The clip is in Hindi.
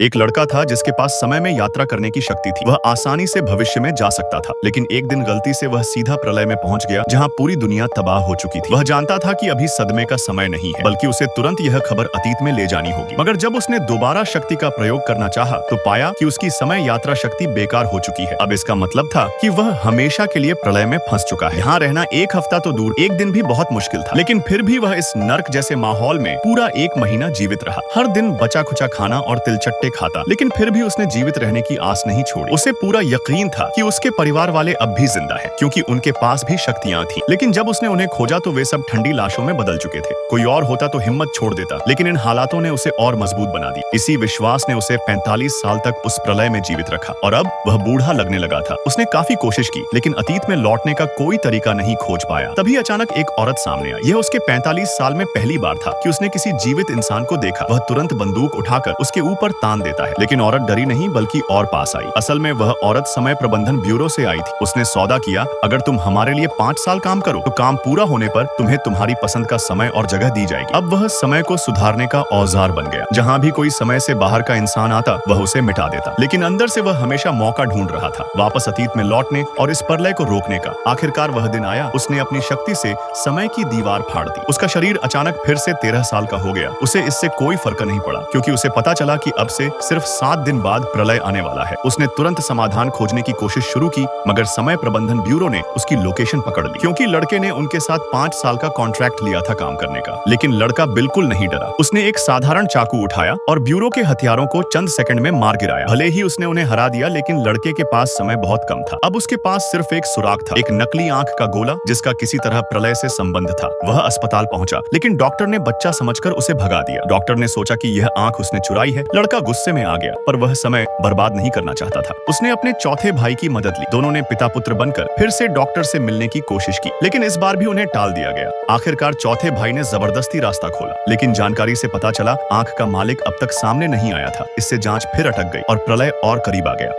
एक लड़का था जिसके पास समय में यात्रा करने की शक्ति थी। वह आसानी से भविष्य में जा सकता था, लेकिन एक दिन गलती से वह सीधा प्रलय में पहुंच गया, जहां पूरी दुनिया तबाह हो चुकी थी। वह जानता था कि अभी सदमे का समय नहीं है, बल्कि उसे तुरंत यह खबर अतीत में ले जानी होगी। मगर जब उसने दोबारा शक्ति का प्रयोग करना चाहा, तो पाया कि उसकी समय यात्रा शक्ति बेकार हो चुकी है। अब इसका मतलब था कि वह हमेशा के लिए प्रलय में फंस चुका है। यहाँ रहना एक हफ्ता तो दूर, एक दिन भी बहुत मुश्किल था, लेकिन फिर भी वह इस नर्क जैसे माहौल में पूरा एक महीना जीवित रहा। हर दिन बचा खुचा खाना और तिलचट्टे खाता, लेकिन फिर भी उसने जीवित रहने की आस नहीं छोड़ी। उसे पूरा यकीन था कि उसके परिवार वाले अब भी जिंदा हैं, क्योंकि उनके पास भी शक्तियां थीं। लेकिन जब उसने उन्हें खोजा तो वे सब ठंडी लाशों में बदल चुके थे। कोई और होता तो हिम्मत छोड़ देता, लेकिन इन हालातों ने उसे और मजबूत बना दी। इसी विश्वास ने उसे 45 साल तक उस प्रलय में जीवित रखा, और अब वह बूढ़ा लगने लगा था। उसने काफी कोशिश की, लेकिन अतीत में लौटने का कोई तरीका नहीं खोज पाया। तभी अचानक एक औरत सामने आई। यह उसके 45 साल में पहली बार था कि उसने किसी जीवित इंसान को देखा। वह तुरंत बंदूक उठाकर उसके ऊपर तान देता है, लेकिन औरत डरी नहीं, बल्कि और पास आई। असल में वह औरत समय प्रबंधन ब्यूरो से आई थी। उसने सौदा किया, अगर तुम हमारे लिए 5 साल काम करो तो काम पूरा होने पर तुम्हें तुम्हारी पसंद का समय और जगह दी जाएगी। अब वह समय को सुधारने का औजार बन गया। जहाँ भी कोई समय से बाहर का इंसान आता, वह उसे मिटा देता, लेकिन अंदर से वह हमेशा मौका ढूंढ रहा था, वापस अतीत में लौटने और इस प्रलय को रोकने का। आखिरकार वह दिन आया। उसने अपनी शक्ति से समय की दीवार फाड़ दी। उसका शरीर अचानक फिर से 13 साल का हो गया। उसे इससे कोई फर्क नहीं पड़ा, क्योंकि उसे पता चला कि अब से सिर्फ 7 दिन बाद प्रलय आने वाला है। उसने तुरंत समाधान खोजने की कोशिश शुरू की, मगर समय प्रबंधन ब्यूरो ने उसकी लोकेशन पकड़ ली, क्योंकि लड़के ने उनके साथ 5 साल का कॉन्ट्रैक्ट लिया था काम करने का। लेकिन लड़का बिल्कुल नहीं डरा। उसने एक साधारण चाकू उठाया और ब्यूरो के हथियारों को चंद सेकंड में मार गिराया। भले ही उसने उन्हें हरा दिया, लेकिन लड़के के पास समय बहुत कम था। अब उसके पास सिर्फ एक सुराग था, एक नकली आंख का गोला जिसका किसी तरह प्रलय से संबंध था। वह अस्पताल पहुंचा, लेकिन डॉक्टर ने बच्चा समझकर उसे भगा दिया। डॉक्टर ने सोचा कि यह आंख उसने चुराई है। लड़का गुस्से में आ गया, पर वह समय बर्बाद नहीं करना चाहता था। उसने अपने चौथे भाई की मदद ली। दोनों ने पिता पुत्र बनकर फिर से डॉक्टर से मिलने की कोशिश की, लेकिन इस बार भी उन्हें टाल दिया गया। आखिरकार चौथे भाई ने जबरदस्ती रास्ता खोला, लेकिन जानकारी से पता चला आंख का मालिक अब तक सामने नहीं आया था। इससे जांच फिर अटक गई और प्रलय और करीब आ गया।